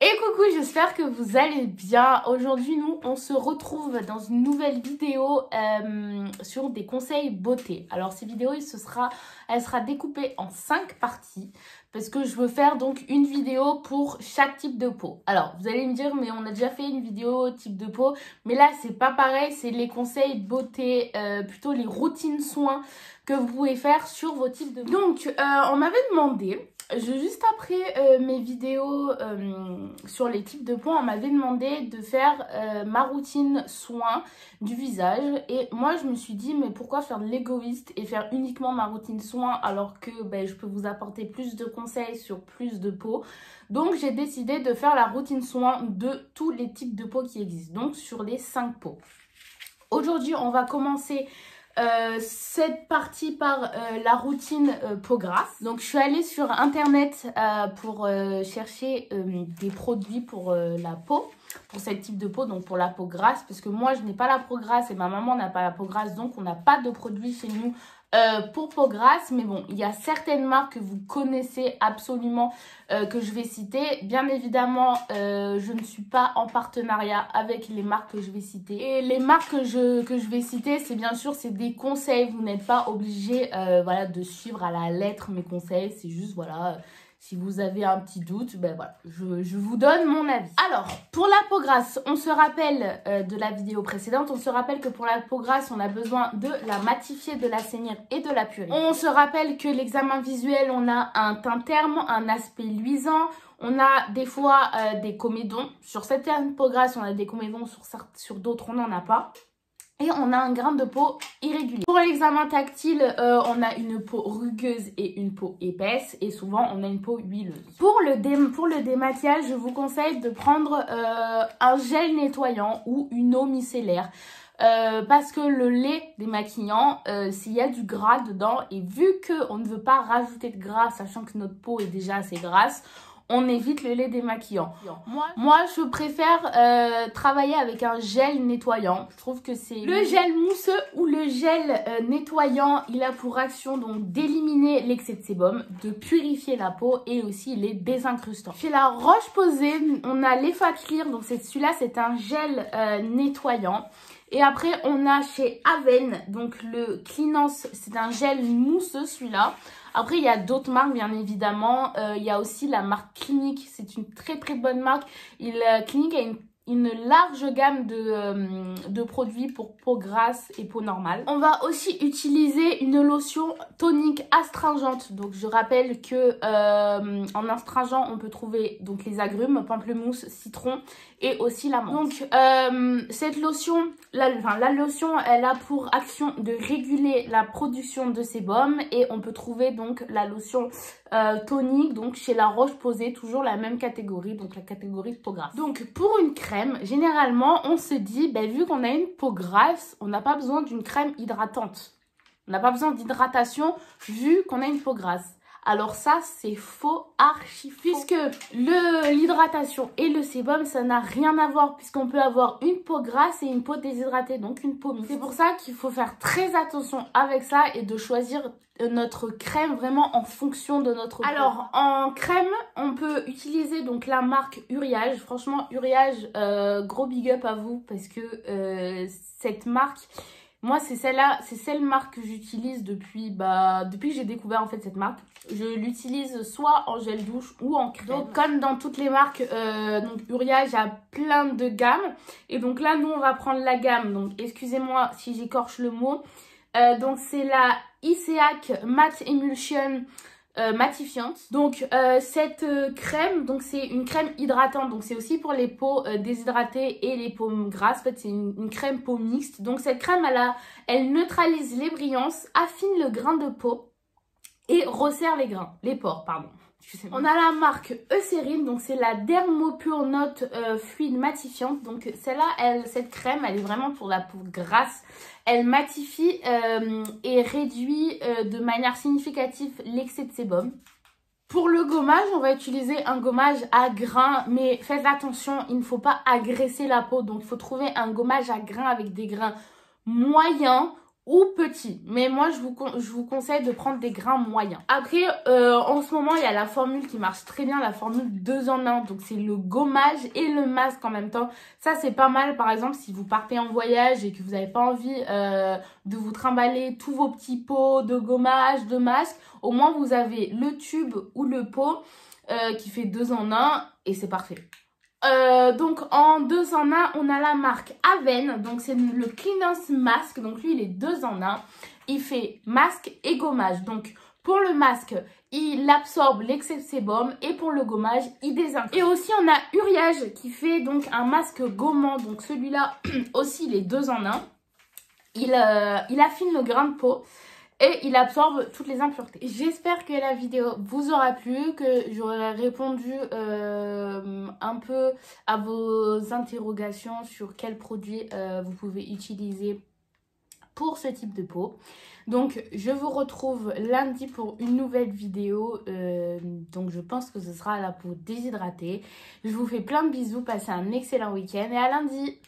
Et coucou, j'espère que vous allez bien. Aujourd'hui, nous, on se retrouve dans une nouvelle vidéo sur des conseils beauté. Alors, cette vidéo, elle sera découpée en 5 parties parce que je veux faire donc une vidéo pour chaque type de peau. Alors, vous allez me dire, mais on a déjà fait une vidéo type de peau, mais là, c'est pas pareil. C'est les conseils beauté, plutôt les routines soins que vous pouvez faire sur vos types de peau. Donc, on m'avait demandé... Juste après mes vidéos sur les types de peau, on m'avait demandé de faire ma routine soin du visage. Et moi, je me suis dit, mais pourquoi faire de l'égoïste et faire uniquement ma routine soin alors que je peux vous apporter plus de conseils sur plus de peau. Donc, j'ai décidé de faire la routine soin de tous les types de peau qui existent. Donc, sur les 5 peaux. Aujourd'hui, on va commencer... cette partie par la routine peau grasse. Donc je suis allée sur internet pour chercher des produits pour la peau, pour ce type de peau, donc pour la peau grasse, parce que moi je n'ai pas la peau grasse et ma maman n'a pas la peau grasse, donc on n'a pas de produit chez nous pour peau grasse. Mais bon, il y a certaines marques que vous connaissez absolument que je vais citer. Bien évidemment, je ne suis pas en partenariat avec les marques que je vais citer. Et les marques que je vais citer, c'est bien sûr, c'est des conseils. Vous n'êtes pas obligé voilà, de suivre à la lettre mes conseils. C'est juste, voilà... Si vous avez un petit doute, voilà, je vous donne mon avis. Alors, pour la peau grasse, on se rappelle de la vidéo précédente, on se rappelle que pour la peau grasse, on a besoin de la matifier, de l'assainir et de la purifier. On se rappelle que l'examen visuel, on a un teint terme, un aspect luisant, on a des fois des comédons. Sur certaines peaux grasses, on a des comédons, sur d'autres, on n'en a pas. Et on a un grain de peau irrégulier. Pour l'examen tactile, on a une peau rugueuse et une peau épaisse. Et souvent, on a une peau huileuse. Pour le démaquillage, je vous conseille de prendre un gel nettoyant ou une eau micellaire. Parce que le lait démaquillant, s'il y a du gras dedans, et vu qu'on ne veut pas rajouter de gras, sachant que notre peau est déjà assez grasse, on évite le lait démaquillant. Moi, je préfère travailler avec un gel nettoyant. Je trouve que c'est le gel mousseux ou le gel nettoyant. Il a pour action donc d'éliminer l'excès de sébum, de purifier la peau et aussi les désincrustants. Chez la Roche-Posay, on a l'Effaclear. Donc celui-là, c'est un gel nettoyant. Et après, on a chez Aven, donc le Cleanance, c'est un gel mousseux celui-là. Après, il y a d'autres marques, bien évidemment. Il y a aussi la marque Clinique, c'est une très très bonne marque. Clinique a une large gamme de produits pour peau grasse et peau normale. On va aussi utiliser une lotion tonique astringente. Donc je rappelle que en astringent, on peut trouver donc les agrumes, pamplemousse, citron et aussi la menthe. Donc cette lotion, la lotion, elle a pour action de réguler la production de sébum et on peut trouver donc la lotion tonique donc chez la Roche-Posay, toujours la même catégorie, donc la catégorie de peau grasse. Donc pour une crème, généralement on se dit vu qu'on a une peau grasse, on n'a pas besoin d'une crème hydratante. On n'a pas besoin d'hydratation vu qu'on a une peau grasse. Alors ça, c'est faux, archi faux. Puisque l'hydratation et le sébum, ça n'a rien à voir. Puisqu'on peut avoir une peau grasse et une peau déshydratée, donc une peau mixte. C'est pour ça qu'il faut faire très attention avec ça et de choisir notre crème vraiment en fonction de notre peau. Alors, en crème, on peut utiliser donc la marque Uriage. Franchement, Uriage, gros big up à vous parce que cette marque... Moi, c'est celle marque que j'utilise depuis que j'ai découvert en fait cette marque. Je l'utilise soit en gel douche ou en crème. Donc, comme dans toutes les marques, donc Uriage a plein de gammes. Et donc là, nous, on va prendre la gamme. Donc, excusez-moi si j'écorche le mot. Donc, c'est la ICEAC Matte Emulsion matifiante. Donc cette crème, donc c'est une crème hydratante, donc c'est aussi pour les peaux déshydratées et les peaux grasses. En fait, c'est une crème peau mixte. Donc cette crème, elle neutralise les brillances, affine le grain de peau et resserre les pores, pardon. On a la marque Eucérine, donc c'est la Dermopure Note fluide matifiante. Donc celle-là, cette crème, elle est vraiment pour la peau grasse. Elle matifie et réduit de manière significative l'excès de sébum. Pour le gommage, on va utiliser un gommage à grains, mais faites attention, il ne faut pas agresser la peau. Donc il faut trouver un gommage à grains avec des grains moyens ou petit. Mais moi, je vous conseille de prendre des grains moyens. Après, en ce moment, il y a la formule qui marche très bien, la formule 2 en 1. Donc, c'est le gommage et le masque en même temps. Ça, c'est pas mal. Par exemple, si vous partez en voyage et que vous n'avez pas envie de vous trimballer tous vos petits pots de gommage, de masque, au moins, vous avez le tube ou le pot qui fait 2 en 1 et c'est parfait. Donc en 2 en 1, on a la marque Aven, donc c'est le Cleanance Mask, donc lui il est 2 en 1, il fait masque et gommage, donc pour le masque il absorbe l'excès sébum et pour le gommage il désinfecte. Et aussi on a Uriage qui fait donc un masque gommant, donc celui-là aussi il est 2 en 1, il affine le grain de peau. Et il absorbe toutes les impuretés. J'espère que la vidéo vous aura plu, que j'aurai répondu un peu à vos interrogations sur quels produits vous pouvez utiliser pour ce type de peau. Donc je vous retrouve lundi pour une nouvelle vidéo. Donc je pense que ce sera la peau déshydratée. Je vous fais plein de bisous, passez un excellent week-end et à lundi.